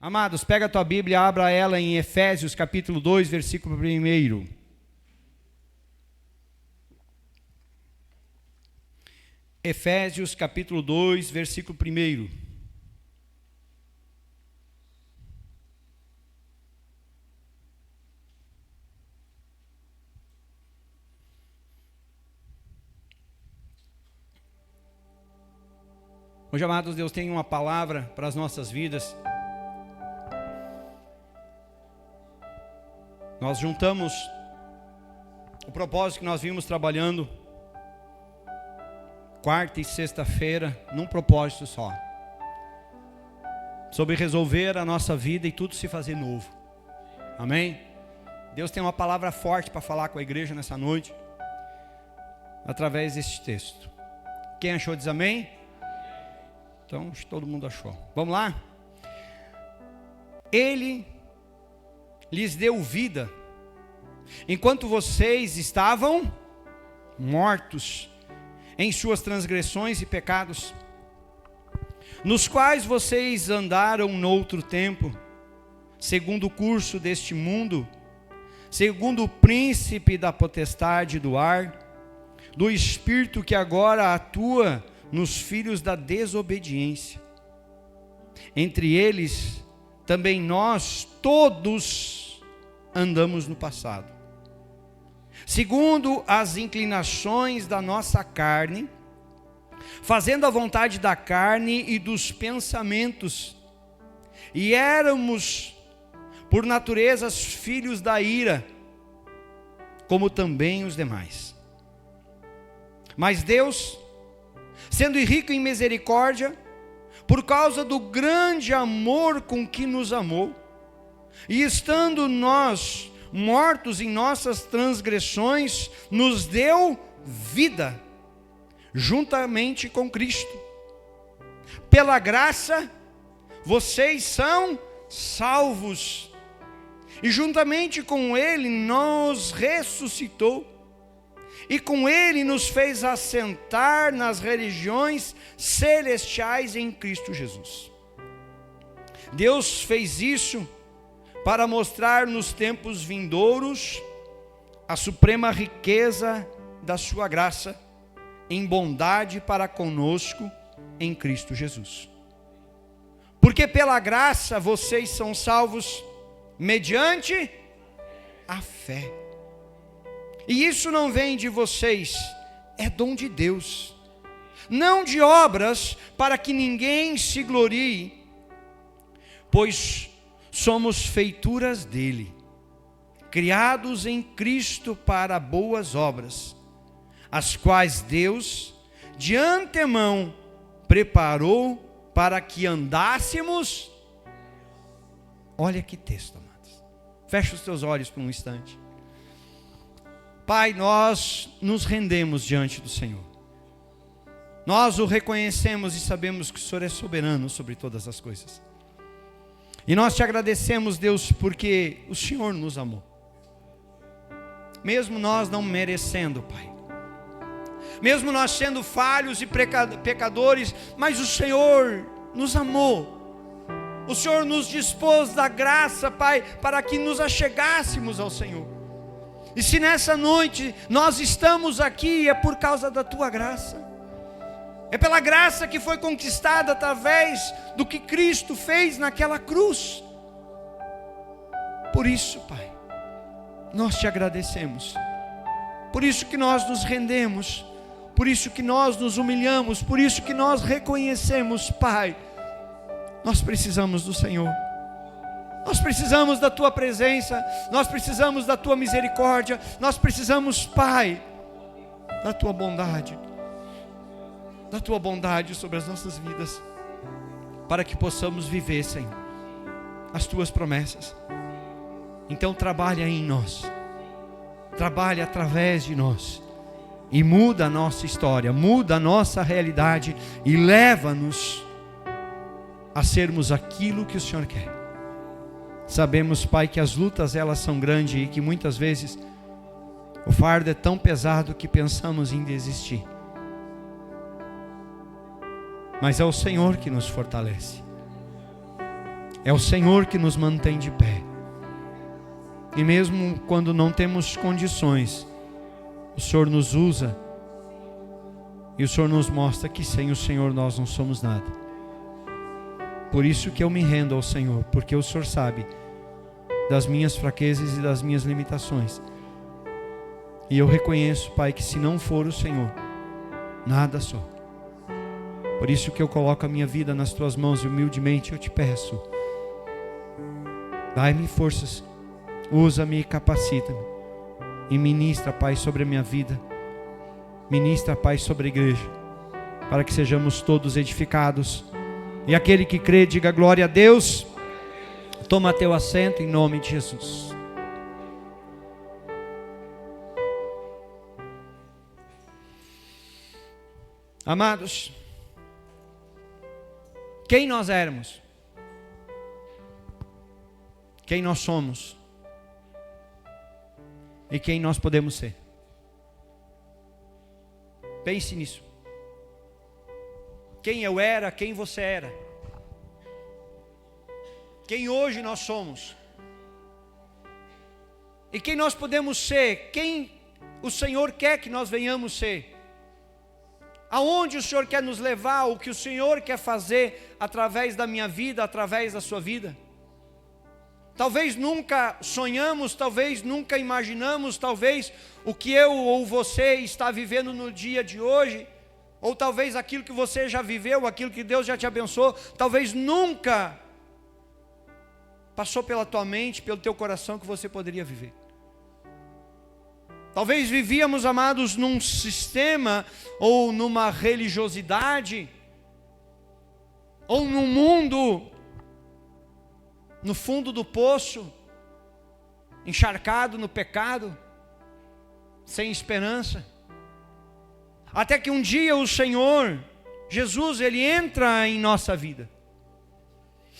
Amados, pega a tua Bíblia, abra ela em Efésios capítulo 2, versículo 1. Efésios capítulo 2, versículo 1. Hoje, amados, Deus tem uma palavra para as nossas vidas. Nós juntamos o propósito que nós vimos trabalhando quarta e sexta-feira num propósito só, sobre resolver a nossa vida e tudo se fazer novo. Amém? Deus tem uma palavra forte para falar com a igreja nessa noite, através deste texto. Quem achou diz amém? Então, todo mundo achou. Vamos lá? Ele lhes deu vida, enquanto vocês estavam mortos em suas transgressões e pecados, nos quais vocês andaram noutro tempo, segundo o curso deste mundo, segundo o príncipe da potestade do ar, do espírito que agora atua nos filhos da desobediência. Entre eles também nós todos andamos no passado, segundo as inclinações da nossa carne, fazendo a vontade da carne e dos pensamentos, e éramos por natureza filhos da ira, como também os demais. Mas Deus, sendo rico em misericórdia, por causa do grande amor com que nos amou, e estando nós mortos em nossas transgressões, nos deu vida, juntamente com Cristo. Pela graça, vocês são salvos, e juntamente com Ele nos ressuscitou, e com Ele nos fez assentar nas regiões celestiais em Cristo Jesus. Deus fez isso para mostrar nos tempos vindouros a suprema riqueza da sua graça em bondade para conosco em Cristo Jesus. Porque pela graça vocês são salvos mediante a fé. E isso não vem de vocês, é dom de Deus, não de obras para que ninguém se glorie, pois somos feituras dele, criados em Cristo para boas obras, as quais Deus de antemão preparou para que andássemos. Olha que texto, amados. Fecha os teus olhos por um instante. Pai, nós nos rendemos diante do Senhor. Nós o reconhecemos e sabemos que o Senhor é soberano sobre todas as coisas. E nós te agradecemos, Deus, porque o Senhor nos amou. Mesmo nós não merecendo, Pai. Mesmo nós sendo falhos e pecadores, mas o Senhor nos amou. O Senhor nos dispôs da graça, Pai, para que nos achegássemos ao Senhor. E se nessa noite nós estamos aqui, é por causa da Tua graça. É pela graça que foi conquistada através do que Cristo fez naquela cruz. Por isso, Pai, nós te agradecemos. Por isso que nós nos rendemos. Por isso que nós nos humilhamos. Por isso que nós reconhecemos, Pai, nós precisamos do Senhor. Nós precisamos da Tua presença. Nós precisamos da Tua misericórdia. Nós precisamos, Pai, da Tua bondade. Da Tua bondade sobre as nossas vidas, para que possamos viver, Senhor, as Tuas promessas. Então trabalha em nós, trabalha através de nós, e muda a nossa história, muda a nossa realidade, e leva-nos a sermos aquilo que o Senhor quer. Sabemos, Pai, que as lutas elas são grandes, e que muitas vezes o fardo é tão pesado que pensamos em desistir. Mas é o Senhor que nos fortalece. É o Senhor que nos mantém de pé. E mesmo quando não temos condições, o Senhor nos usa. E o Senhor nos mostra que sem o Senhor nós não somos nada. Por isso que eu me rendo ao Senhor, porque o Senhor sabe das minhas fraquezas e das minhas limitações. E eu reconheço, Pai, que se não for o Senhor, nada sou. Por isso que eu coloco a minha vida nas Tuas mãos e humildemente eu te peço, dai-me forças, usa-me e capacita-me. E ministra, Pai, sobre a minha vida. Ministra, Pai, sobre a igreja, para que sejamos todos edificados. E aquele que crê, diga glória a Deus. Toma teu assento em nome de Jesus. Amados, quem nós éramos? Quem nós somos? E quem nós podemos ser? Pense nisso. Quem eu era, quem você era. Quem hoje nós somos. E quem nós podemos ser. Quem o Senhor quer que nós venhamos ser. Aonde o Senhor quer nos levar. O que o Senhor quer fazer através da minha vida, através da sua vida. Talvez nunca sonhamos, talvez nunca imaginamos, talvez o que eu ou você está vivendo no dia de hoje, ou talvez aquilo que você já viveu, aquilo que Deus já te abençoou, talvez nunca passou pela tua mente, pelo teu coração que você poderia viver. Talvez vivíamos, amados, num sistema, ou numa religiosidade, ou num mundo no fundo do poço, encharcado no pecado, sem esperança. Até que um dia o Senhor, Jesus, Ele entra em nossa vida.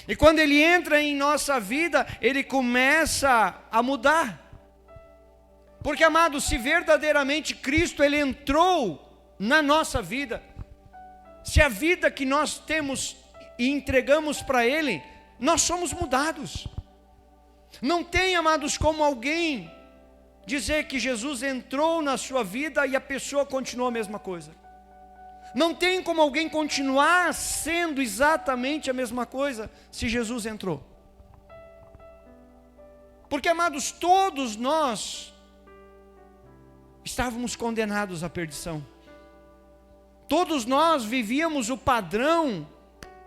E quando Ele entra em nossa vida, Ele começa a mudar. Porque, amados, se verdadeiramente Cristo, Ele entrou na nossa vida, se a vida que nós temos e entregamos para Ele, nós somos mudados. Não tem, amados, como alguém dizer que Jesus entrou na sua vida e a pessoa continuou a mesma coisa. Não tem como alguém continuar sendo exatamente a mesma coisa se Jesus entrou. Porque, amados, todos nós estávamos condenados à perdição. Todos nós vivíamos o padrão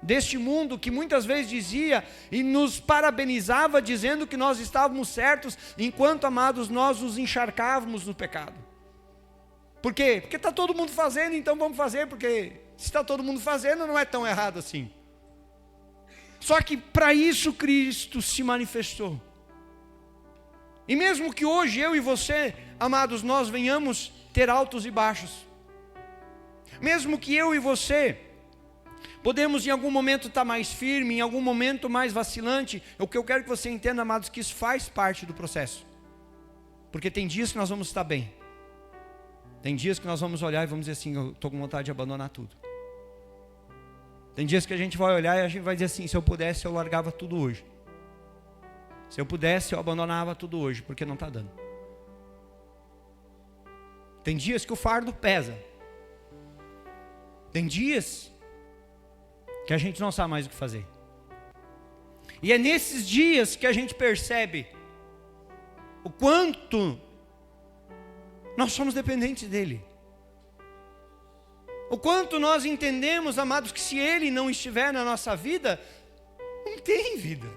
deste mundo que muitas vezes dizia e nos parabenizava dizendo que nós estávamos certos, enquanto, amados, nós nos encharcávamos no pecado. Por quê? Porque está todo mundo fazendo, então vamos fazer, porque se está todo mundo fazendo não é tão errado assim. Só que para isso Cristo se manifestou. E mesmo que hoje eu e você, amados, nós venhamos ter altos e baixos, mesmo que eu e você podemos em algum momento estar mais firme, em algum momento mais vacilante, o que eu quero que você entenda, amados, que isso faz parte do processo. Porque tem dias que nós vamos estar bem. Tem dias que nós vamos olhar e vamos dizer assim, eu estou com vontade de abandonar tudo. Tem dias que a gente vai olhar e a gente vai dizer assim, se eu pudesse eu largava tudo hoje. Se eu pudesse eu abandonava tudo hoje, porque não está dando. Tem dias que o fardo pesa. Tem dias que a gente não sabe mais o que fazer. E é nesses dias que a gente percebe o quanto nós somos dependentes dEle. O quanto nós entendemos, amados, que se Ele não estiver na nossa vida, não tem vida.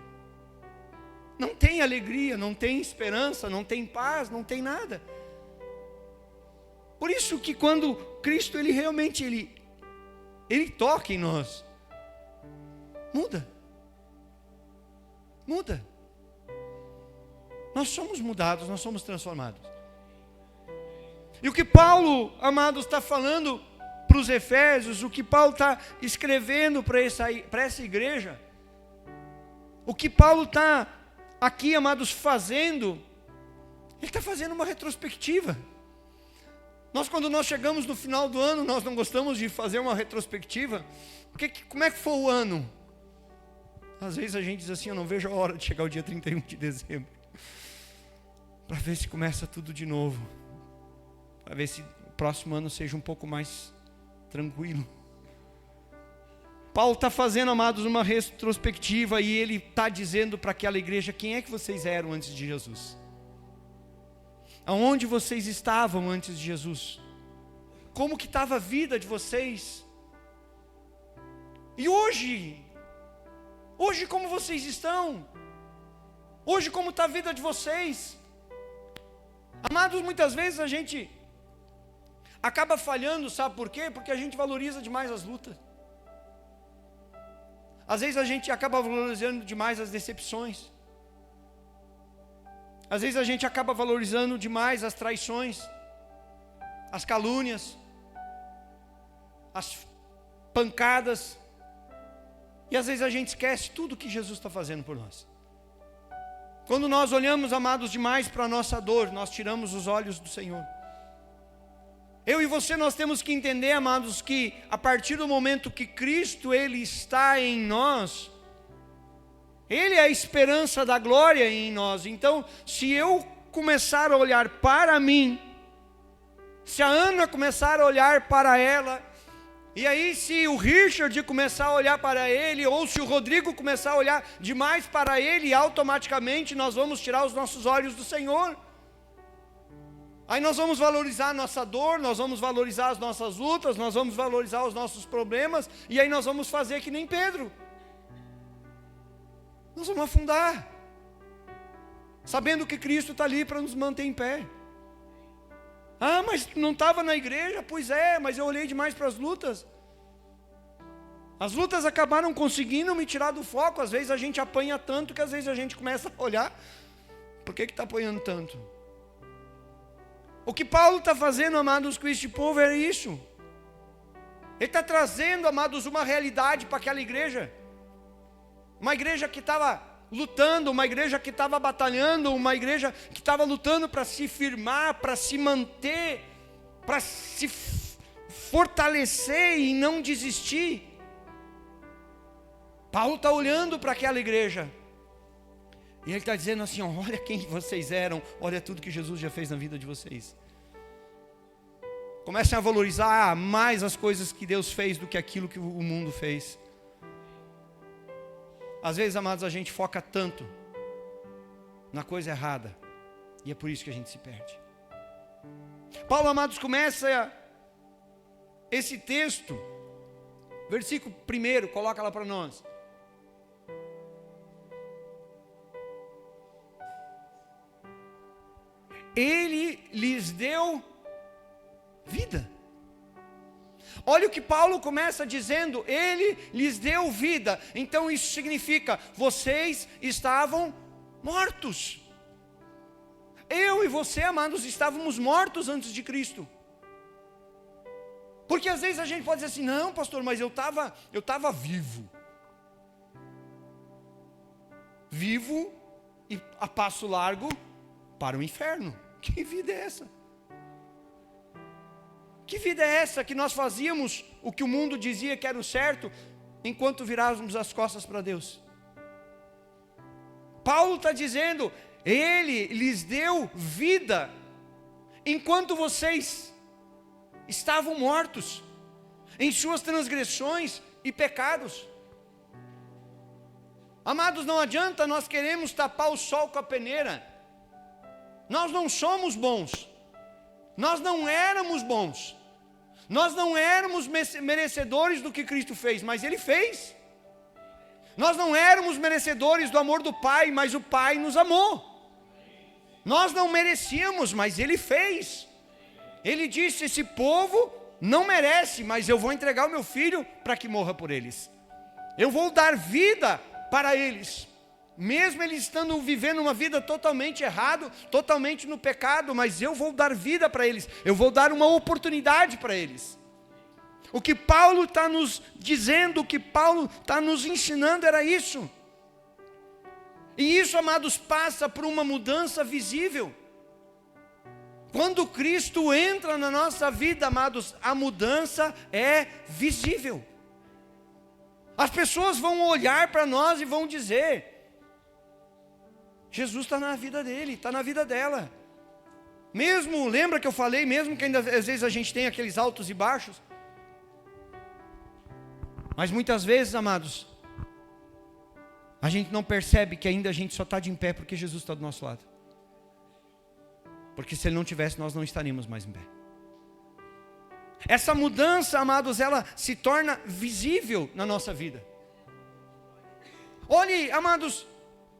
Não tem alegria, não tem esperança, não tem paz, não tem nada. Por isso que quando Cristo, Ele realmente, Ele toca em nós, muda. Muda. Nós somos mudados, nós somos transformados. E o que Paulo, amados, está falando para os Efésios, o que Paulo está escrevendo para essa igreja, o que Paulo está aqui, amados, fazendo, ele está fazendo uma retrospectiva. Quando nós chegamos no final do ano, nós não gostamos de fazer uma retrospectiva, porque como é que foi o ano? Às vezes a gente diz assim, eu não vejo a hora de chegar o dia 31 de dezembro. Para ver se começa tudo de novo. Para ver se o próximo ano seja um pouco mais tranquilo. Paulo está fazendo, amados, uma retrospectiva e ele está dizendo para aquela igreja, quem é que vocês eram antes de Jesus? Aonde vocês estavam antes de Jesus? Como que estava a vida de vocês? E hoje como vocês estão? Hoje como está a vida de vocês? Amados, muitas vezes a gente acaba falhando, sabe por quê? Porque a gente valoriza demais as lutas. Às vezes a gente acaba valorizando demais as decepções. Às vezes a gente acaba valorizando demais as traições, as calúnias, as pancadas. E às vezes a gente esquece tudo que Jesus está fazendo por nós. Quando nós olhamos, amados, demais para a nossa dor, nós tiramos os olhos do Senhor. Eu e você, nós temos que entender, amados, que a partir do momento que Cristo, Ele está em nós, Ele é a esperança da glória em nós. Então, se eu começar a olhar para mim, se a Ana começar a olhar para ela, e aí se o Richard começar a olhar para ele, ou se o Rodrigo começar a olhar demais para ele, automaticamente nós vamos tirar os nossos olhos do Senhor. Aí nós vamos valorizar a nossa dor, nós vamos valorizar as nossas lutas, nós vamos valorizar os nossos problemas, e aí nós vamos fazer que nem Pedro. Nós vamos afundar, sabendo que Cristo está ali para nos manter em pé. Ah, mas não estava na igreja? Pois é, mas eu olhei demais para as lutas. As lutas acabaram conseguindo me tirar do foco. Às vezes a gente apanha tanto que às vezes a gente começa a olhar, por que está apanhando tanto? O que Paulo está fazendo, amados, com este povo é isso. Ele está trazendo, amados, uma realidade para aquela igreja. Uma igreja que estava lutando, uma igreja que estava batalhando, uma igreja que estava lutando para se firmar, para se manter, para se fortalecer e não desistir. Paulo está olhando para aquela igreja. E ele está dizendo assim, olha quem vocês eram, olha tudo que Jesus já fez na vida de vocês. Comecem a valorizar mais as coisas que Deus fez do que aquilo que o mundo fez. Às vezes, amados, a gente foca tanto na coisa errada, e é por isso que a gente se perde. Paulo, amados, começa esse texto, versículo 1, coloca lá para nós. Ele lhes deu vida. Olha o que Paulo começa dizendo, ele lhes deu vida. Então isso significa, vocês estavam mortos. Eu e você, amados, estávamos mortos antes de Cristo. Porque às vezes a gente pode dizer assim, não, pastor, mas eu estava vivo. Vivo e a passo largo para o inferno. Que vida é essa? Que vida é essa que nós fazíamos o que o mundo dizia que era o certo, enquanto virávamos as costas para Deus? Paulo está dizendo, Ele lhes deu vida, enquanto vocês estavam mortos, em suas transgressões e pecados. Amados, não adianta nós queremos tapar o sol com a peneira. Nós não somos bons. Nós não éramos bons. Nós não éramos merecedores do que Cristo fez, mas Ele fez. Nós não éramos merecedores do amor do Pai, mas o Pai nos amou. Nós não merecíamos, mas Ele fez. Ele disse, esse povo não merece, mas eu vou entregar o meu filho para que morra por eles. Eu vou dar vida para eles. Mesmo eles estando vivendo uma vida totalmente errada, totalmente no pecado, mas eu vou dar vida para eles, eu vou dar uma oportunidade para eles. O que Paulo está nos dizendo, o que Paulo está nos ensinando era isso. E isso, amados, passa por uma mudança visível. Quando Cristo entra na nossa vida, amados, a mudança é visível. As pessoas vão olhar para nós e vão dizer: Jesus está na vida dele, está na vida dela. Mesmo, lembra que eu falei, mesmo que ainda às vezes a gente tem aqueles altos e baixos. Mas muitas vezes, amados, a gente não percebe que ainda a gente só está de em pé porque Jesus está do nosso lado. Porque se Ele não tivesse, nós não estaríamos mais em pé. Essa mudança, amados, ela se torna visível na nossa vida. Olhe, amados,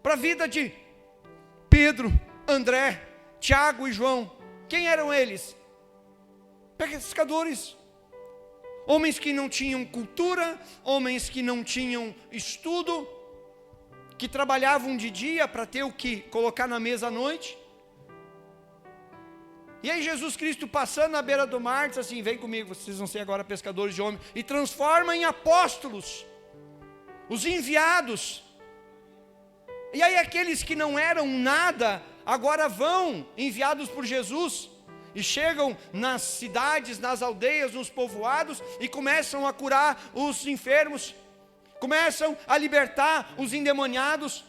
para a vida de Pedro, André, Tiago e João. Quem eram eles? Pescadores. Homens que não tinham cultura, homens que não tinham estudo, que trabalhavam de dia para ter o que colocar na mesa à noite. E aí Jesus Cristo passando na beira do mar, diz assim: vem comigo, vocês vão ser agora pescadores de homens. E transforma em apóstolos, os enviados. E aí aqueles que não eram nada, agora vão, enviados por Jesus, e chegam nas cidades, nas aldeias, nos povoados, e começam a curar os enfermos, começam a libertar os endemoniados,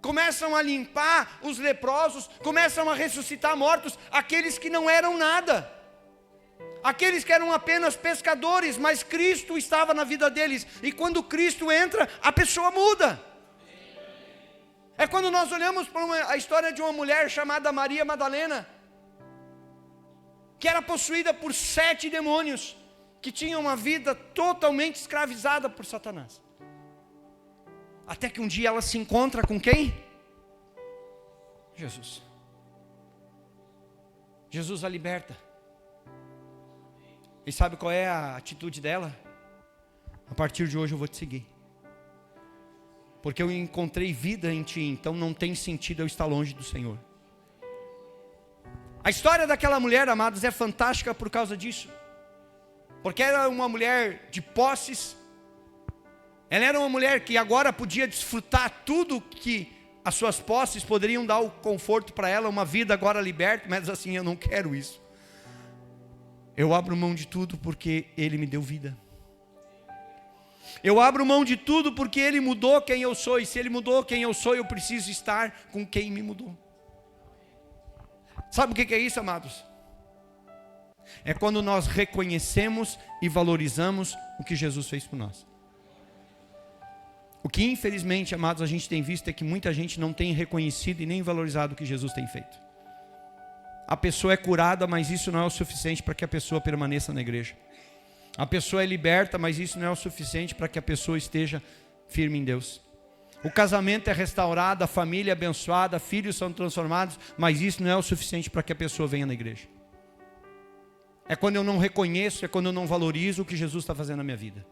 começam a limpar os leprosos, começam a ressuscitar mortos, aqueles que não eram nada, aqueles que eram apenas pescadores, mas Cristo estava na vida deles, e quando Cristo entra, a pessoa muda. É quando nós olhamos para a história de uma mulher chamada Maria Madalena, que era possuída por 7 demônios, que tinha uma vida totalmente escravizada por Satanás. Até que um dia ela se encontra com quem? Jesus. Jesus a liberta. E sabe qual é a atitude dela? A partir de hoje eu vou te seguir. Porque eu encontrei vida em ti, então não tem sentido eu estar longe do Senhor. A história daquela mulher, amados, é fantástica por causa disso. Porque ela era uma mulher de posses. Ela era uma mulher que agora podia desfrutar tudo que as suas posses poderiam dar o conforto para ela, uma vida agora liberta, mas assim, eu não quero isso. Eu abro mão de tudo porque Ele me deu vida. Eu abro mão de tudo porque Ele mudou quem eu sou, e se Ele mudou quem eu sou, eu preciso estar com quem me mudou. Sabe o que é isso, amados? É quando nós reconhecemos e valorizamos o que Jesus fez por nós. O que infelizmente, amados, a gente tem visto é que muita gente não tem reconhecido e nem valorizado o que Jesus tem feito. A pessoa é curada, mas isso não é o suficiente para que a pessoa permaneça na igreja. A pessoa é liberta, mas isso não é o suficiente para que a pessoa esteja firme em Deus. O casamento é restaurado, a família é abençoada, filhos são transformados, mas isso não é o suficiente para que a pessoa venha na igreja. É quando eu não reconheço, é quando eu não valorizo o que Jesus está fazendo na minha vida.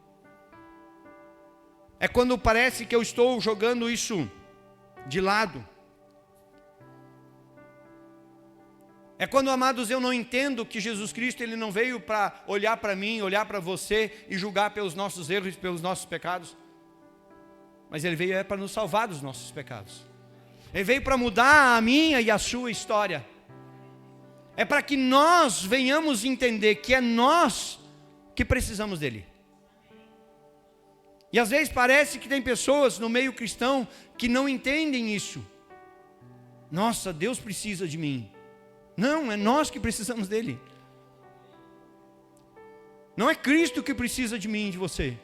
É quando parece que eu estou jogando isso de lado. É quando, amados, eu não entendo que Jesus Cristo Ele não veio para olhar para mim, olhar para você e julgar pelos nossos erros e pelos nossos pecados. Mas Ele veio para nos salvar dos nossos pecados. Ele veio para mudar a minha e a sua história. É para que nós venhamos entender que é nós que precisamos dEle. E às vezes parece que tem pessoas no meio cristão que não entendem isso. Nossa, Deus precisa de mim. Não, é nós que precisamos dEle. Não é Cristo que precisa de mim e de você.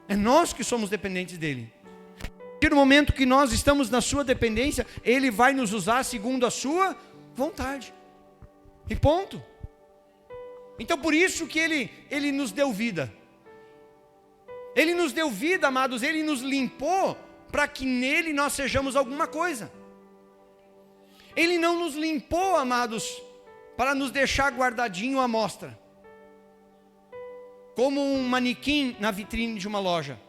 É nós que somos dependentes dEle. E no momento que nós estamos na sua dependência, Ele vai nos usar segundo a sua vontade. E ponto. Então por isso que Ele nos deu vida. Ele nos deu vida, amados, Ele nos limpou para que nele nós sejamos alguma coisa. Ele não nos limpou, amados, para nos deixar guardadinho à mostra, como um manequim na vitrine de uma loja,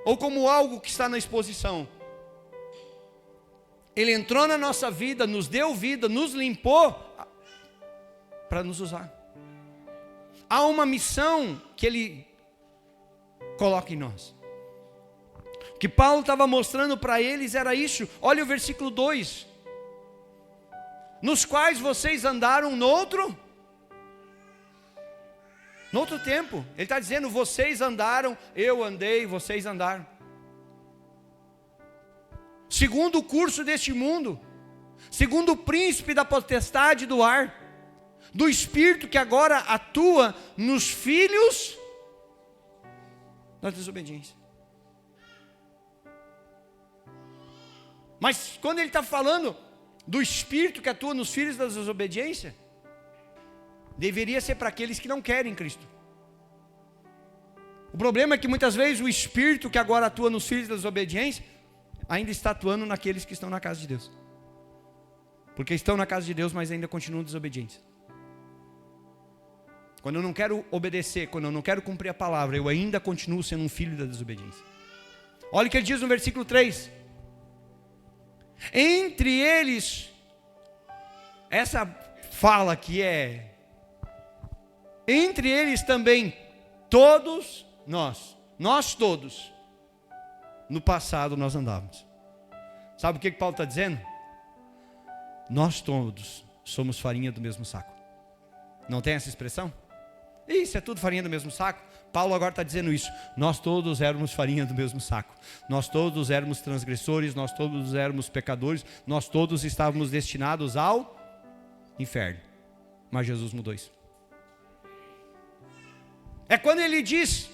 ou como algo que está na exposição. Ele entrou na nossa vida, nos deu vida, nos limpou para nos usar. Há uma missão que Ele coloca em nós. O que Paulo estava mostrando para eles era isso. Olha o versículo 2. Nos quais vocês andaram noutro No outro tempo, ele está dizendo: vocês andaram, eu andei, vocês andaram. Segundo o curso deste mundo, segundo o príncipe da potestade do ar, do espírito que agora atua nos filhos da desobediência. Mas quando ele está falando do espírito que atua nos filhos da desobediência, deveria ser para aqueles que não querem Cristo. O problema é que muitas vezes o espírito que agora atua nos filhos da desobediência ainda está atuando naqueles que estão na casa de Deus. Porque estão na casa de Deus, mas ainda continuam desobedientes. Quando eu não quero obedecer, quando eu não quero cumprir a palavra, eu ainda continuo sendo um filho da desobediência. Olha o que ele diz no versículo 3. Entre eles, essa fala que é, entre eles também, todos nós todos, no passado nós andávamos. Sabe o que Paulo está dizendo? Nós todos somos farinha do mesmo saco. Não tem essa expressão? Isso é tudo farinha do mesmo saco. Paulo agora está dizendo isso. Nós todos éramos farinha do mesmo saco. Nós todos éramos transgressores, nós todos éramos pecadores, nós todos estávamos destinados ao inferno. Mas Jesus mudou isso. É quando ele diz: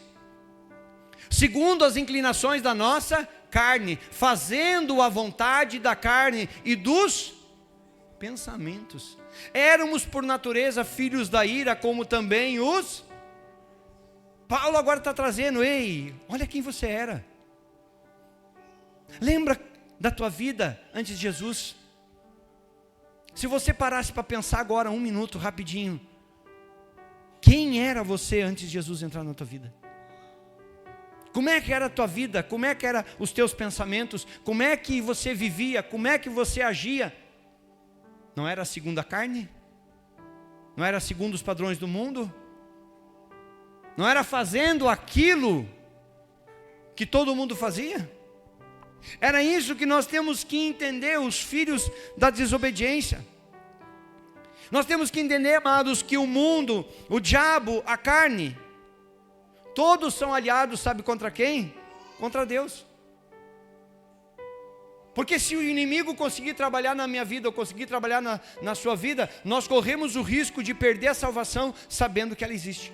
segundo as inclinações da nossa carne, fazendo a vontade da carne e dos pensamentos. Éramos por natureza filhos da ira, como também os... Paulo agora está trazendo: ei, olha quem você era. Lembra da tua vida antes de Jesus? Se você parasse para pensar agora um minuto, rapidinho, quem era você antes de Jesus entrar na tua vida? Como é que era a tua vida? Como é que eram os teus pensamentos? Como é que você vivia? Como é que você agia? Não era segundo a carne? Não era segundo os padrões do mundo? Não era fazendo aquilo que todo mundo fazia? Era isso que nós temos que entender, os filhos da desobediência. Nós temos que entender, amados, que o mundo, o diabo, a carne, todos são aliados, sabe contra quem? Contra Deus. Porque se o inimigo conseguir trabalhar na minha vida, ou conseguir trabalhar na sua vida, nós corremos o risco de perder a salvação, sabendo que ela existe.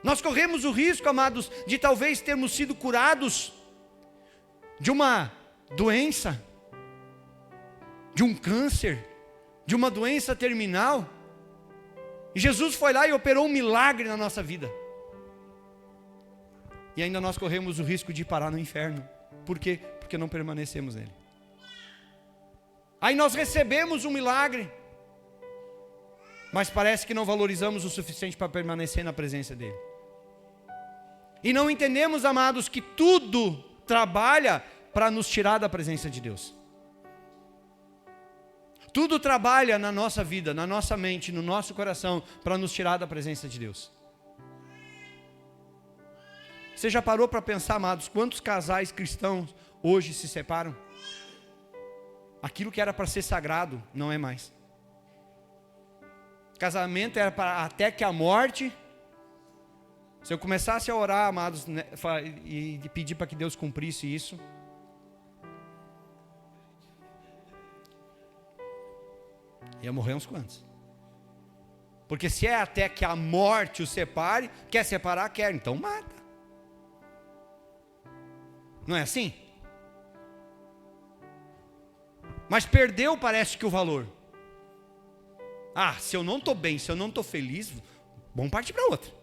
Nós corremos o risco, amados, de talvez termos sido curados de uma doença, de um câncer, de uma doença terminal. E Jesus foi lá e operou um milagre na nossa vida. E ainda nós corremos o risco de parar no inferno. Por quê? Porque não permanecemos nele. Aí nós recebemos um milagre, mas parece que não valorizamos o suficiente para permanecer na presença dele. E não entendemos, amados, que tudo trabalha para nos tirar da presença de Deus. Tudo trabalha na nossa vida, na nossa mente, no nosso coração, para nos tirar da presença de Deus. Você já parou para pensar, amados, quantos casais cristãos hoje se separam? Aquilo que era para ser sagrado, não é mais. Casamento era para até que a morte... Se eu começasse a orar, amados, né, e pedir para que Deus cumprisse isso, ia morrer uns quantos. Porque se é até que a morte o separe, quer separar, quer, então mata. Não é assim? Mas perdeu, parece que o valor. Ah, se eu não estou bem, se eu não estou feliz, vamos partir para outra.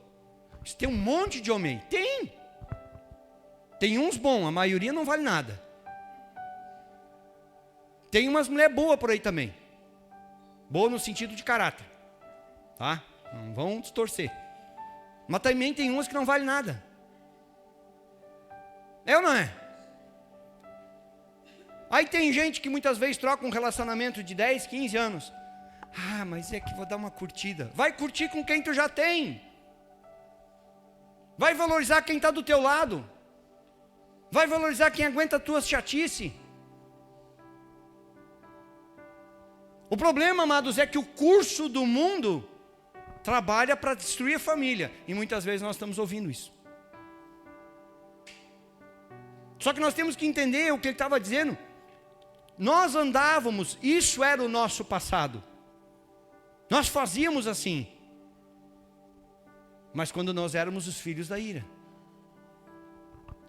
Tem um monte de homem. Tem uns bons, a maioria não vale nada. Tem umas mulheres boas por aí também. Boa no sentido de caráter, tá? Não vão distorcer. Mas também tem umas que não valem nada. É ou não é? Aí tem gente que muitas vezes troca um relacionamento de 10, 15 anos. Ah, mas é que vou dar uma curtida. Vai curtir com quem tu já tem. Vai valorizar quem está do teu lado. Vai valorizar quem aguenta a tua chatice. O problema, amados, é que o curso do mundo trabalha para destruir a família. E muitas vezes nós estamos ouvindo isso. Só que nós temos que entender o que ele estava dizendo. Nós andávamos, isso era o nosso passado. Nós fazíamos assim. Mas quando nós éramos os filhos da ira.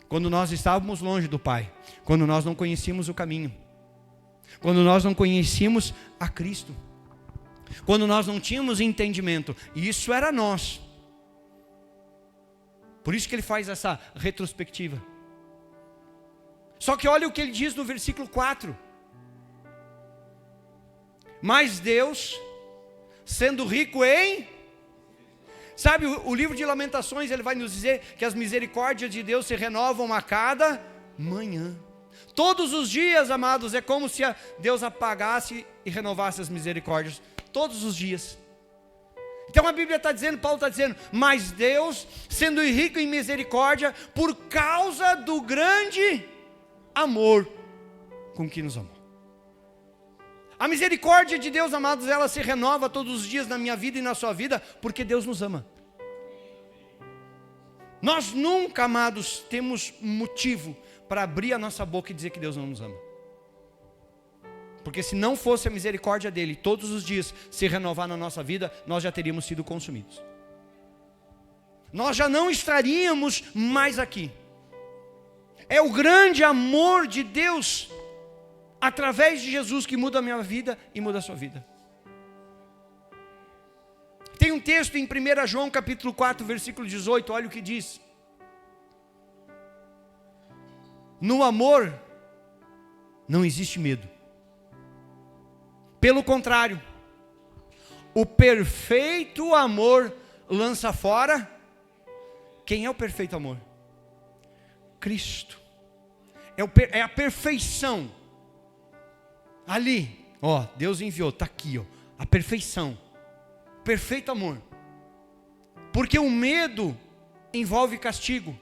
Quando nós estávamos longe do Pai. Quando nós não conhecíamos o caminho. Quando nós não conhecíamos a Cristo. Quando nós não tínhamos entendimento. Isso era nós. Por isso que ele faz essa retrospectiva. Só que olha o que ele diz no versículo 4. Mas Deus, sendo rico em... Sabe, o livro de Lamentações, ele vai nos dizer que as misericórdias de Deus se renovam a cada manhã. Todos os dias, amados, é como se Deus apagasse e renovasse as misericórdias. Todos os dias. Então a Bíblia está dizendo, Paulo está dizendo, mas Deus, sendo rico em misericórdia, por causa do grande amor com que nos amou. A misericórdia de Deus, amados, ela se renova todos os dias na minha vida e na sua vida, porque Deus nos ama. Nós nunca, amados, temos motivo para abrir a nossa boca e dizer que Deus não nos ama. Porque se não fosse a misericórdia dele, todos os dias se renovar na nossa vida, nós já teríamos sido consumidos. Nós já não estaríamos mais aqui. É o grande amor de Deus através de Jesus que muda a minha vida e muda a sua vida. Tem um texto em 1 João capítulo 4, versículo 18, olha o que diz. No amor não existe medo. Pelo contrário, o perfeito amor lança fora. Quem é o perfeito amor? Cristo. É a perfeição. Ali, ó, Deus enviou, está aqui, ó, a perfeição, perfeito amor. Porque o medo envolve castigo.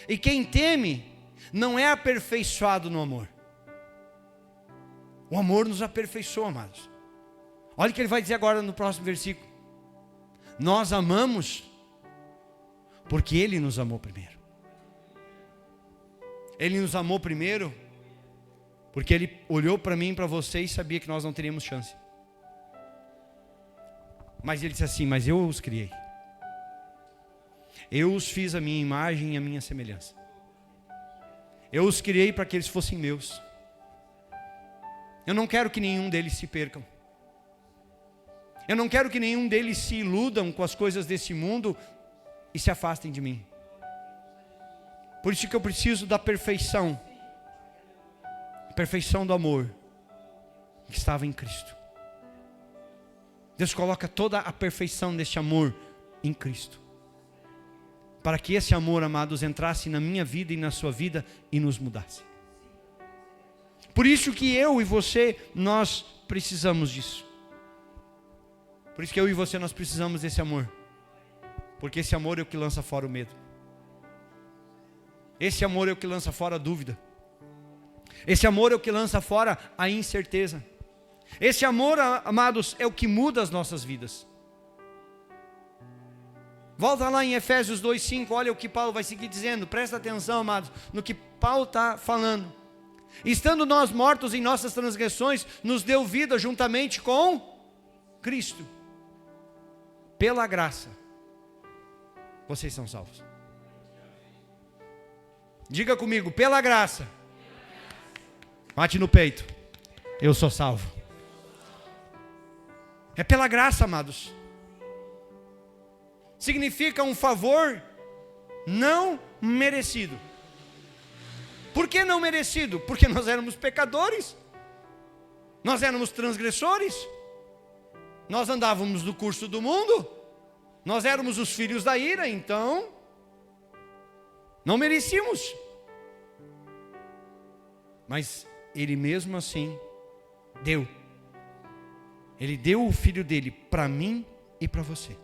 E quem teme não é aperfeiçoado no amor. O amor nos aperfeiçoa, amados. Olha o que ele vai dizer agora no próximo versículo. Nós amamos porque Ele nos amou primeiro. Ele nos amou primeiro porque Ele olhou para mim e para você e sabia que nós não teríamos chance. Mas Ele disse assim, mas eu os criei. Eu os fiz a minha imagem e a minha semelhança. Eu os criei para que eles fossem meus. Eu não quero que nenhum deles se percam. Eu não quero que nenhum deles se iludam com as coisas desse mundo e se afastem de mim. Por isso que eu preciso da perfeição. A perfeição do amor que estava em Cristo. Deus coloca toda a perfeição deste amor em Cristo. Para que esse amor, amados, entrasse na minha vida e na sua vida e nos mudasse. Por isso que eu e você, nós precisamos disso. Por isso que eu e você, nós precisamos desse amor. Porque esse amor é o que lança fora o medo. Esse amor é o que lança fora a dúvida. Esse amor é o que lança fora a incerteza. Esse amor, amados, é o que muda as nossas vidas. Volta lá em Efésios 2:5, olha o que Paulo vai seguir dizendo. Presta atenção, amados, no que Paulo está falando. Estando nós mortos em nossas transgressões, nos deu vida juntamente com Cristo. Pela graça, vocês são salvos. Diga comigo, pela graça. Bate no peito. Eu sou salvo. É pela graça, amados. Significa um favor não merecido. Por que não merecido? Porque nós éramos pecadores. Nós éramos transgressores. Nós andávamos no curso do mundo. Nós éramos os filhos da ira, então não merecíamos. Mas Ele mesmo assim deu. Ele deu o Filho dele para mim e para você.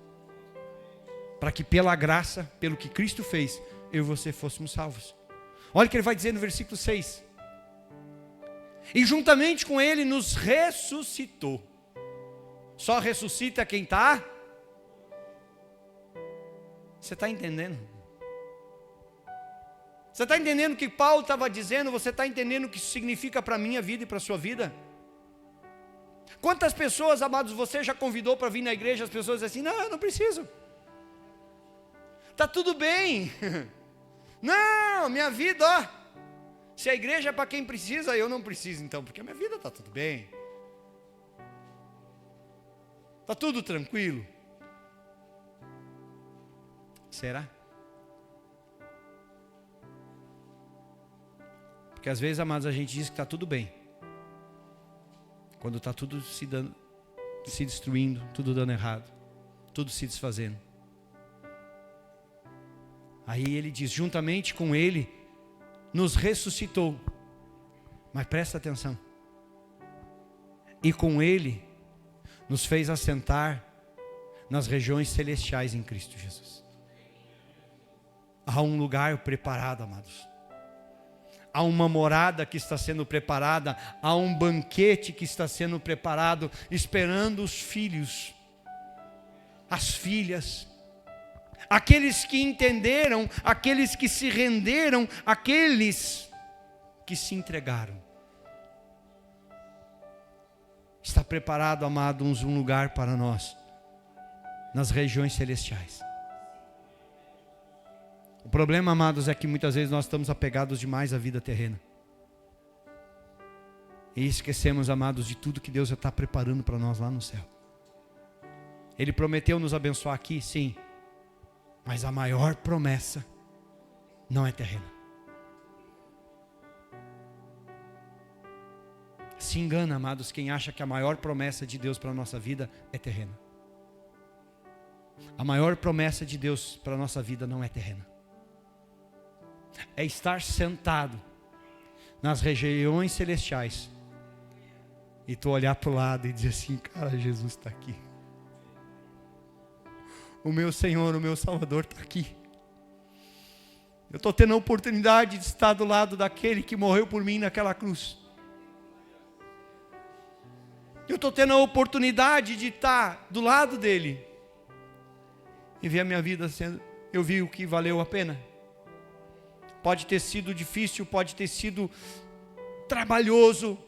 Para que pela graça, pelo que Cristo fez, eu e você fôssemos salvos. Olha o que ele vai dizer no versículo 6. E juntamente com ele nos ressuscitou. Só ressuscita quem está Você está entendendo? Você está entendendo o que Paulo estava dizendo? Você está entendendo o que isso significa para a minha vida e para a sua vida? Quantas pessoas, amados, você já convidou para vir na igreja? As pessoas dizem assim: não, eu não preciso. Está tudo bem. Não, minha vida, ó. Se a igreja é para quem precisa, eu não preciso então, porque a minha vida está tudo bem. Está tudo tranquilo. Será? Porque às vezes, amados, a gente diz que está tudo bem, quando está tudo se destruindo, tudo dando errado, tudo se desfazendo. Aí ele diz: juntamente com ele nos ressuscitou. Mas presta atenção. E com ele nos fez assentar nas regiões celestiais em Cristo Jesus. Há um lugar preparado, amados. Há uma morada que está sendo preparada, há um banquete que está sendo preparado, esperando os filhos, as filhas, aqueles que entenderam, aqueles que se renderam, aqueles que se entregaram. Está preparado, amados, um lugar para nós, nas regiões celestiais. O problema, amados, é que muitas vezes nós estamos apegados demais à vida terrena. E esquecemos, amados, de tudo que Deus já está preparando para nós lá no céu. Ele prometeu nos abençoar aqui, sim. Mas a maior promessa não é terrena. Se engana, amados, quem acha que a maior promessa de Deus para a nossa vida é terrena. A maior promessa de Deus para a nossa vida não é terrena. É estar sentado nas regiões celestiais e tu olhar para o lado e dizer assim: cara, Jesus está aqui. O meu Senhor, o meu Salvador está aqui. Eu estou tendo a oportunidade de estar do lado daquele que morreu por mim naquela cruz. Eu estou tendo a oportunidade de estar do lado dele e ver a minha vida sendo. Eu vi o que valeu a pena. Pode ter sido difícil, pode ter sido trabalhoso.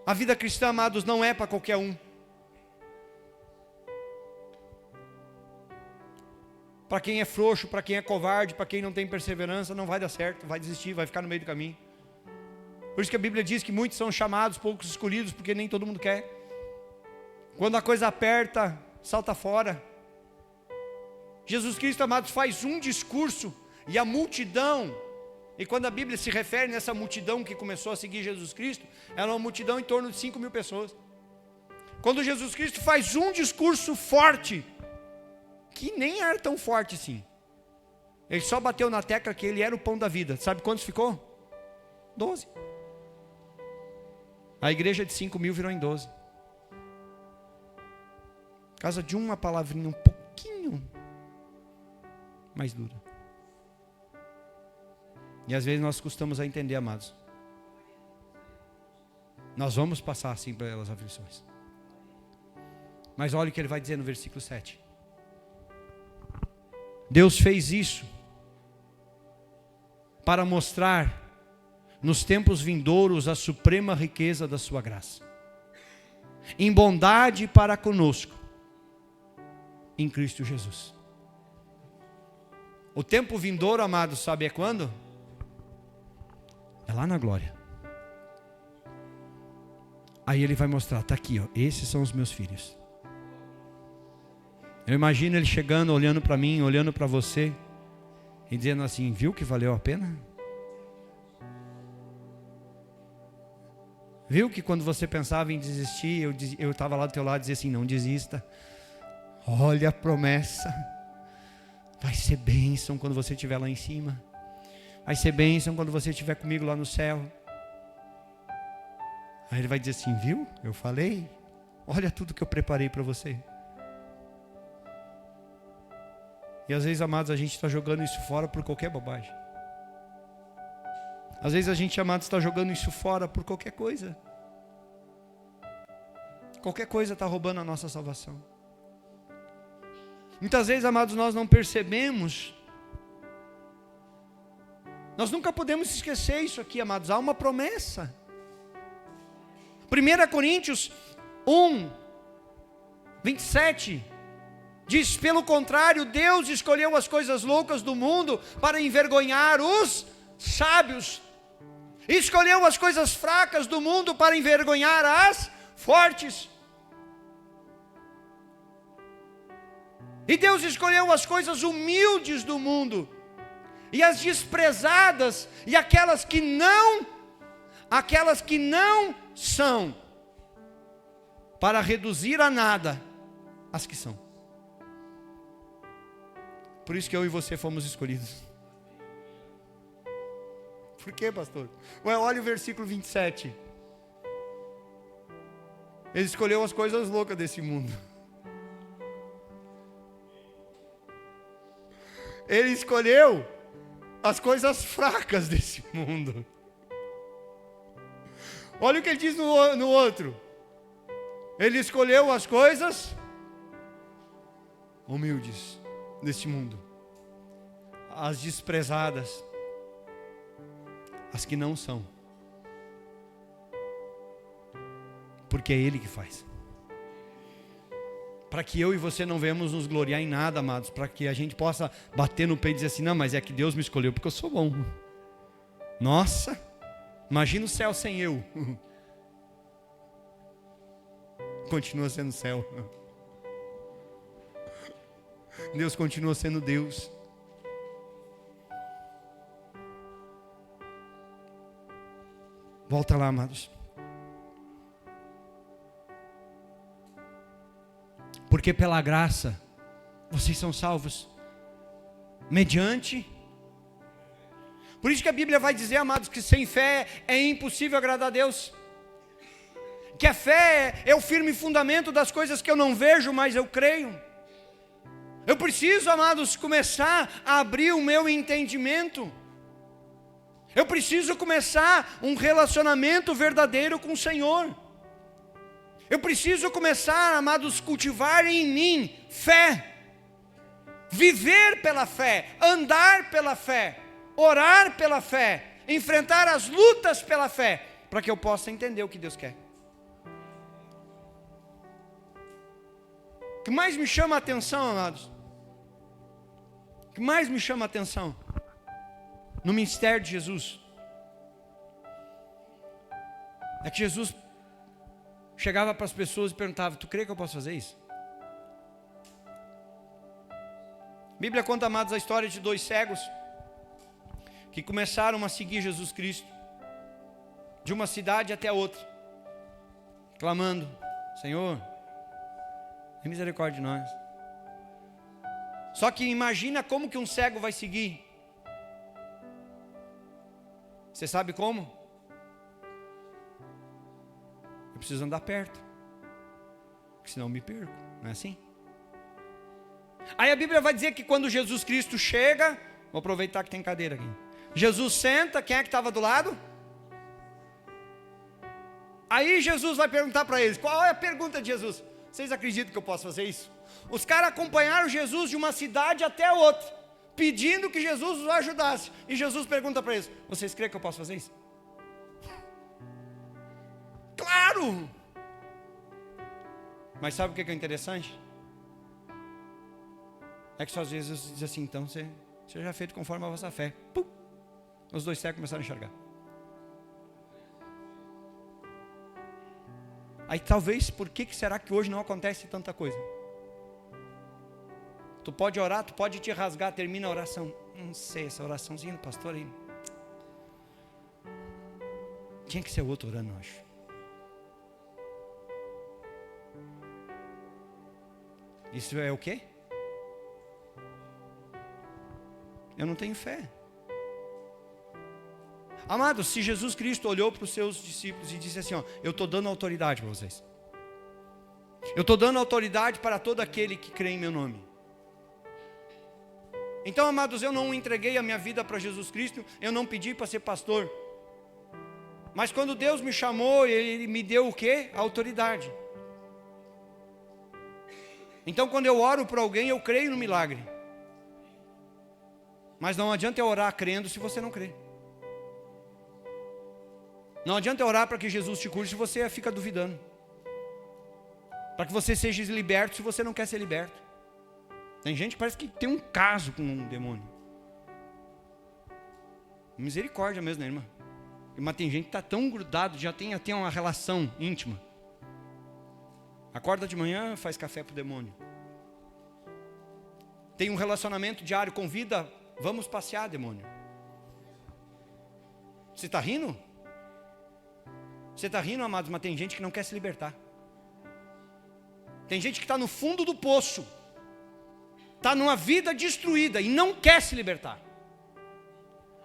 A vida cristã, amados, não é para qualquer um. Para quem é frouxo, para quem é covarde, para quem não tem perseverança, não vai dar certo, vai desistir, vai ficar no meio do caminho. Por isso que a Bíblia diz que muitos são chamados, poucos escolhidos, porque nem todo mundo quer. Quando a coisa aperta, salta fora. Jesus Cristo, amados, faz um discurso e a multidão, e quando a Bíblia se refere nessa multidão que começou a seguir Jesus Cristo, era uma multidão em torno de 5.000 pessoas. Quando Jesus Cristo faz um discurso forte, que nem era tão forte assim, ele só bateu na tecla que ele era o pão da vida. Sabe quantos ficou? 12. A igreja de 5.000 virou em 12. Por causa de uma palavrinha um pouquinho mais dura. E às vezes nós custamos a entender, amados. Nós vamos passar assim pelas aflições. Mas olha o que ele vai dizer no versículo 7. Deus fez isso para mostrar nos tempos vindouros a suprema riqueza da sua graça, em bondade para conosco, em Cristo Jesus. O tempo vindouro, amado, sabe é quando? É lá na glória. Aí ele vai mostrar, está aqui, ó, esses são os meus filhos. Eu imagino ele chegando, olhando para mim, olhando para você, e dizendo assim: viu que valeu a pena? Viu que quando você pensava em desistir, eu estava lá do teu lado e dizia assim: não desista. Olha a promessa. Vai ser bênção quando você estiver lá em cima. Vai ser bênção quando você estiver comigo lá no céu. Aí ele vai dizer assim: viu? Eu falei. Olha tudo que eu preparei para você. E às vezes, amados, a gente está jogando isso fora por qualquer bobagem. Às vezes a gente, amados, está jogando isso fora por qualquer coisa. Qualquer coisa está roubando a nossa salvação. Muitas vezes, amados, nós não percebemos. Nós nunca podemos esquecer isso aqui, amados. Há uma promessa. 1 Coríntios 1, 27 diz: pelo contrário, Deus escolheu as coisas loucas do mundo para envergonhar os sábios. Escolheu as coisas fracas do mundo para envergonhar as fortes. E Deus escolheu as coisas humildes do mundo, e as desprezadas, e aquelas que não são, para reduzir a nada as que são. Por isso que eu e você fomos escolhidos. Por quê, pastor? Ué, olha o versículo 27. Ele escolheu as coisas loucas desse mundo. Ele escolheu as coisas fracas desse mundo. Olha o que ele diz no outro. Ele escolheu as coisas humildes deste mundo, as desprezadas, as que não são, porque é Ele que faz. Para que eu e você não venhamos nos gloriar em nada, amados, para que a gente possa bater no peito e dizer assim: não, mas é que Deus me escolheu porque eu sou bom. Nossa, imagina o céu sem eu. Continua sendo céu. Deus continua sendo Deus. Volta lá, amados. Porque pela graça vocês são salvos mediante. Por isso que a Bíblia vai dizer, amados, que sem fé é impossível agradar a Deus. Que a fé é o firme fundamento das coisas que eu não vejo, mas eu creio. Eu preciso, amados, começar a abrir o meu entendimento. Eu preciso começar um relacionamento verdadeiro com o Senhor. Eu preciso começar, amados, cultivar em mim fé. Viver pela fé, andar pela fé, orar pela fé, enfrentar as lutas pela fé, para que eu possa entender o que Deus quer. O que mais me chama a atenção, amados, o que mais me chama a atenção no ministério de Jesus é que Jesus chegava para as pessoas e perguntava: tu crê que eu posso fazer isso? A Bíblia conta, amados, a história de 2 cegos que começaram a seguir Jesus Cristo de uma cidade até outra, clamando: Senhor, tem misericórdia de nós. Só que imagina como que um cego vai seguir. Você sabe como? Eu preciso andar perto, porque senão eu me perco, não é assim? Aí a Bíblia vai dizer que quando Jesus Cristo chega, vou aproveitar que tem cadeira aqui. Jesus senta, quem é que estava do lado? Aí Jesus vai perguntar para eles, qual é a pergunta de Jesus? Vocês acreditam que eu posso fazer isso? Os caras acompanharam Jesus de uma cidade até outra, pedindo que Jesus os ajudasse. E Jesus pergunta para eles: vocês creem que eu posso fazer isso? Claro! Mas sabe o que é interessante? É que só às vezes Jesus diz assim: então seja feito conforme a vossa fé. Pum! Os 2 cegos começaram a enxergar. Aí talvez, por que será que hoje não acontece tanta coisa? Tu pode orar, tu pode te rasgar, termina a oração. Não sei, essa oraçãozinha do pastor aí. Tinha que ser outro orando, eu acho. Isso é o quê? Eu não tenho fé. Amados, se Jesus Cristo olhou para os seus discípulos e disse assim: ó, eu estou dando autoridade para vocês. Eu estou dando autoridade para todo aquele que crê em meu nome. Então, amados, eu não entreguei a minha vida para Jesus Cristo, eu não pedi para ser pastor. Mas quando Deus me chamou, Ele me deu o quê? A autoridade. Então quando eu oro por alguém, eu creio no milagre. Mas não adianta eu orar crendo se você não crê. Não adianta eu orar para que Jesus te cure se você fica duvidando. Para que você seja liberto se você não quer ser liberto. Tem gente que parece que tem um caso com um demônio. Misericórdia mesmo, né, irmã? Mas tem gente que está tão grudado, já tem até uma relação íntima. Acorda de manhã, faz café para o demônio. Tem um relacionamento diário, convida, vamos passear, demônio. Você está rindo? Você está rindo, amados, mas tem gente que não quer se libertar. Tem gente que está no fundo do poço. Está numa vida destruída e não quer se libertar.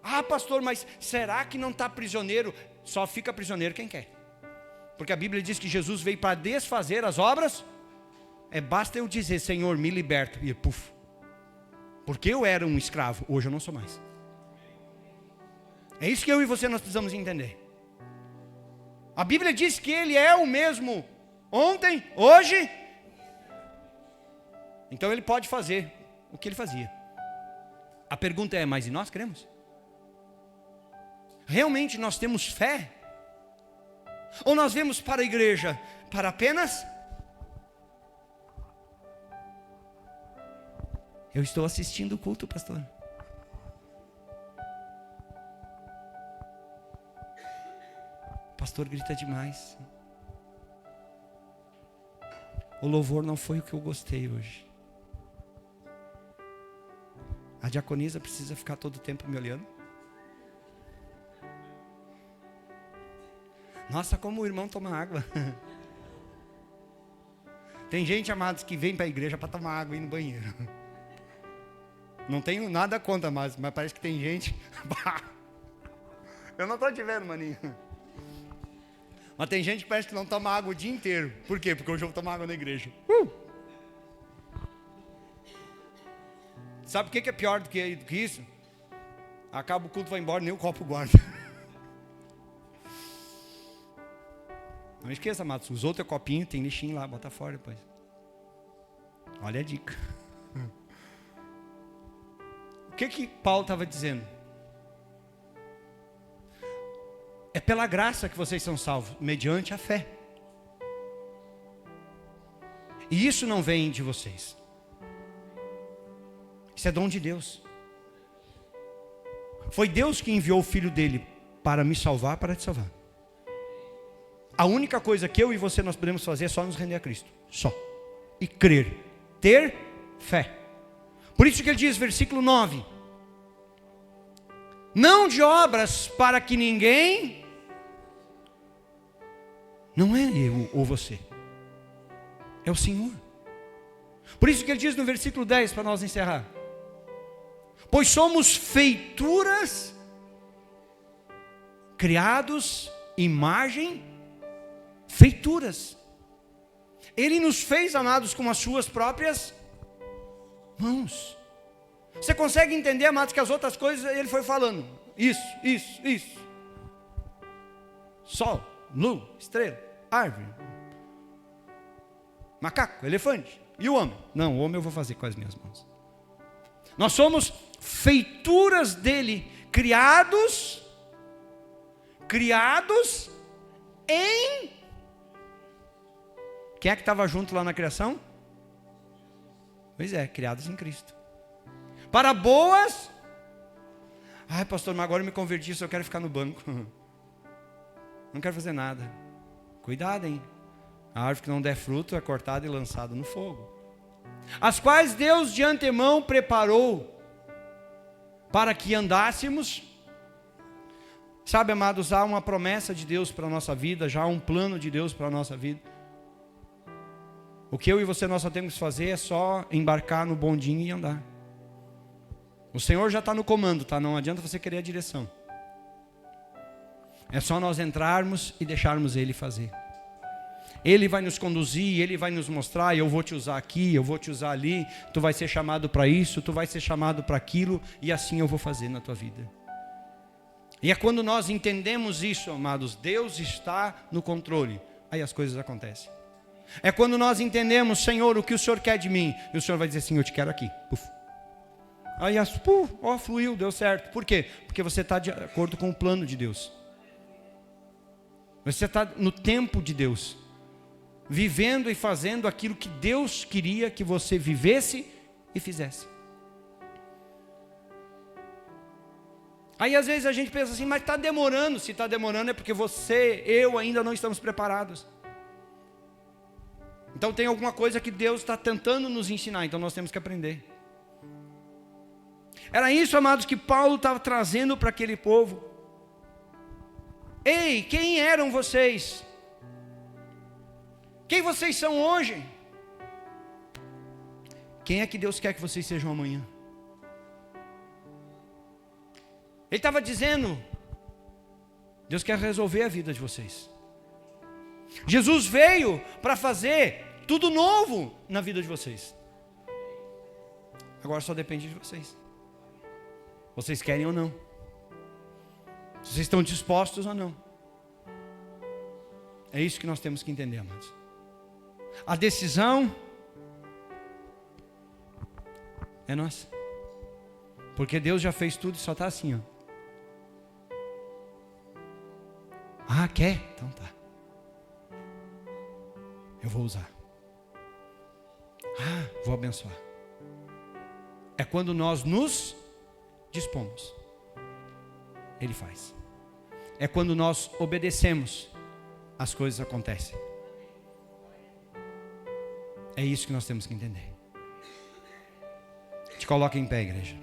Ah, pastor, mas será que não está prisioneiro? Só fica prisioneiro quem quer. Porque a Bíblia diz que Jesus veio para desfazer as obras. Basta eu dizer, Senhor, me liberta. E puf. Porque eu era um escravo, hoje eu não sou mais. É isso que eu e você nós precisamos entender. A Bíblia diz que Ele é o mesmo ontem, hoje. Então Ele pode fazer o que Ele fazia. A pergunta é, mas e nós cremos? Realmente nós temos fé? Ou nós vemos para a igreja para apenas? Eu estou assistindo o culto, pastor. O pastor grita demais. O louvor não foi o que eu gostei hoje. A diaconisa precisa ficar todo o tempo me olhando. Nossa, como o irmão toma água. Tem gente, amados, que vem para a igreja para tomar água e ir no banheiro. Não tenho nada contra, mas parece que tem gente. Eu não estou te vendo, maninho. Mas tem gente que parece que não toma água o dia inteiro. Por quê? Porque hoje eu vou tomar água na igreja. Sabe o que é pior do que isso? Acaba o culto, vai embora, nem o copo guarda. Não esqueça, amados, usou teu copinho, tem lixinho lá, bota fora depois. Olha a dica. O que Paulo estava dizendo? É pela graça que vocês são salvos, mediante a fé. E isso não vem de vocês. Isso é dom de Deus. Foi Deus que enviou o Filho dele para me salvar, para te salvar. A única coisa que eu e você nós podemos fazer é só nos render a Cristo. Só. E crer. Ter fé. Por isso que ele diz, versículo 9. Não de obras para que ninguém... Não é eu ou você. É o Senhor. Por isso que ele diz no versículo 10, para nós encerrar. Pois somos feituras, criados, imagem, feituras. Ele nos fez, amados, com as suas próprias mãos. Você consegue entender, amados, que as outras coisas ele foi falando. Isso. Sol, lua, estrela, árvore, macaco, elefante. E o homem? Não, o homem eu vou fazer com as minhas mãos. Nós somos feituras dele, criados em... Quem é que estava junto lá na criação? Pois é, criados em Cristo. Para boas... Ai, pastor, mas agora eu me converti, só quero ficar no banco. Não quero fazer nada. Cuidado, hein? A árvore que não der fruto é cortada e lançada no fogo. As quais Deus de antemão preparou para que andássemos. Sabe, amados, há uma promessa de Deus para a nossa vida, já há um plano de Deus para a nossa vida. O que eu e você nós só temos que fazer é só embarcar no bondinho e andar. O Senhor já está no comando, tá? Não adianta você querer a direção. É só nós entrarmos e deixarmos Ele fazer. Ele vai nos conduzir, Ele vai nos mostrar, eu vou te usar aqui, eu vou te usar ali, tu vai ser chamado para isso, tu vai ser chamado para aquilo, e assim eu vou fazer na tua vida. E é quando nós entendemos isso, amados, Deus está no controle, aí as coisas acontecem. É quando nós entendemos, Senhor, o que o Senhor quer de mim. E o Senhor vai dizer assim, eu te quero aqui. Puf. Aí, fluiu, deu certo. Por quê? Porque você está de acordo com o plano de Deus. Você está no tempo de Deus. Vivendo e fazendo aquilo que Deus queria que você vivesse e fizesse. Aí às vezes a gente pensa assim, mas está demorando. Se está demorando é porque eu ainda não estamos preparados. Então tem alguma coisa que Deus está tentando nos ensinar, então nós temos que aprender. Era isso, amados, que Paulo estava trazendo para aquele povo. Ei, quem eram vocês? Quem vocês são hoje? Quem é que Deus quer que vocês sejam amanhã? Ele estava dizendo, Deus quer resolver a vida de vocês. Jesus veio para fazer tudo novo na vida de vocês. Agora só depende de vocês. Vocês querem ou não? Vocês estão dispostos ou não? É isso que nós temos que entender, amados. A decisão é nossa. Porque Deus já fez tudo e só está assim, ó. Ah, quer? Então tá. Eu vou usar. Ah, vou abençoar. É quando nós nos dispomos. Ele faz. É quando nós obedecemos, as coisas acontecem. É isso que nós temos que entender. Te coloca em pé, igreja.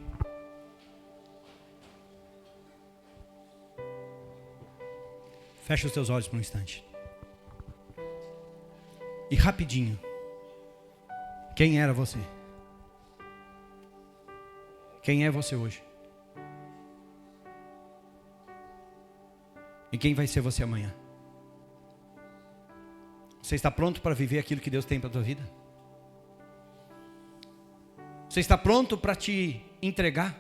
Fecha os teus olhos por um instante. E rapidinho, quem era você? Quem é você hoje? E quem vai ser você amanhã? Você está pronto para viver aquilo que Deus tem para a tua vida? Você está pronto para te entregar?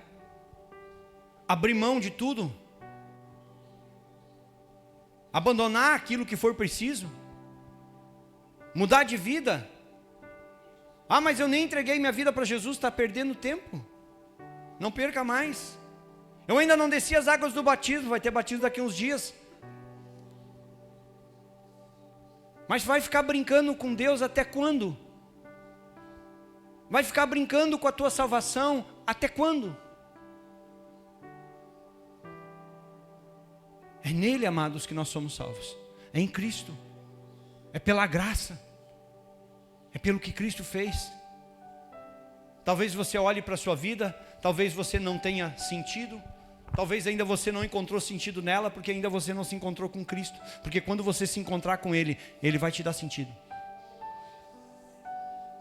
Abrir mão de tudo? Abandonar aquilo que for preciso? Mudar de vida? Ah, mas eu nem entreguei minha vida para Jesus, está perdendo tempo. Não perca mais. Eu ainda não desci as águas do batismo, vai ter batismo daqui a uns dias. Mas vai ficar brincando com Deus até quando? Vai ficar brincando com a tua salvação até quando? É nele, amados, que nós somos salvos. É em Cristo. É pela graça. É pelo que Cristo fez. Talvez você olhe para a sua vida, talvez você não tenha sentido, talvez ainda você não encontrou sentido nela, porque ainda você não se encontrou com Cristo. Porque quando você se encontrar com Ele, Ele vai te dar sentido.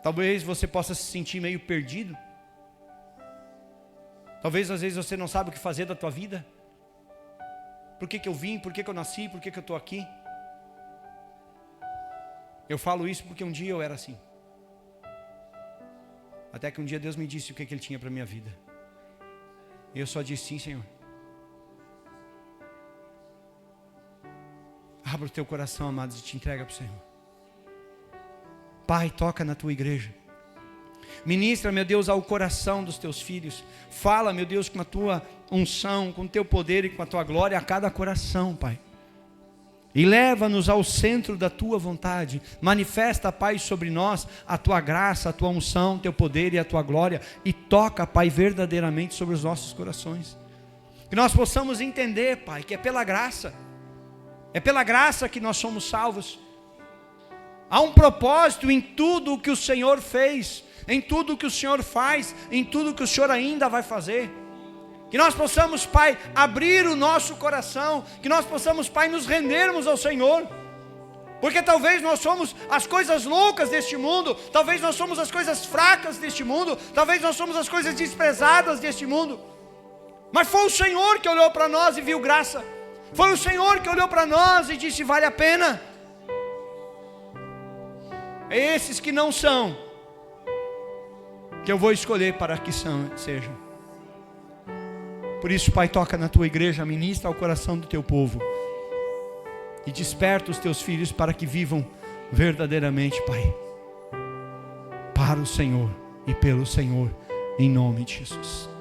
Talvez você possa se sentir meio perdido. Talvez às vezes você não sabe o que fazer da tua vida. Por que eu vim? Por que eu nasci? Por que eu estou aqui? Eu falo isso porque um dia eu era assim. Até que um dia Deus me disse o que Ele tinha para a minha vida. E eu só disse sim, Senhor. Abra o teu coração, amados, e te entrega para o Senhor. Pai, toca na tua igreja. Ministra, meu Deus, ao coração dos teus filhos. Fala, meu Deus, com a tua unção, com o teu poder e com a tua glória a cada coração, Pai. E leva-nos ao centro da tua vontade. Manifesta, Pai, sobre nós a tua graça, a tua unção, o teu poder e a tua glória. E toca, Pai, verdadeiramente sobre os nossos corações. Que nós possamos entender, Pai, que é pela graça. É pela graça que nós somos salvos. Há um propósito em tudo o que o Senhor fez, em tudo o que o Senhor faz, em tudo o que o Senhor ainda vai fazer. Que nós possamos, Pai, abrir o nosso coração, que nós possamos, Pai, nos rendermos ao Senhor. Porque talvez nós somos as coisas loucas deste mundo, talvez nós somos as coisas fracas deste mundo, talvez nós somos as coisas desprezadas deste mundo. Mas foi o Senhor que olhou para nós e viu graça. Foi o Senhor que olhou para nós e disse, vale a pena. É esses que não são, que eu vou escolher para que sejam. Por isso, Pai, toca na tua igreja, ministra ao coração do teu povo. E desperta os teus filhos para que vivam verdadeiramente, Pai, para o Senhor e pelo Senhor, em nome de Jesus.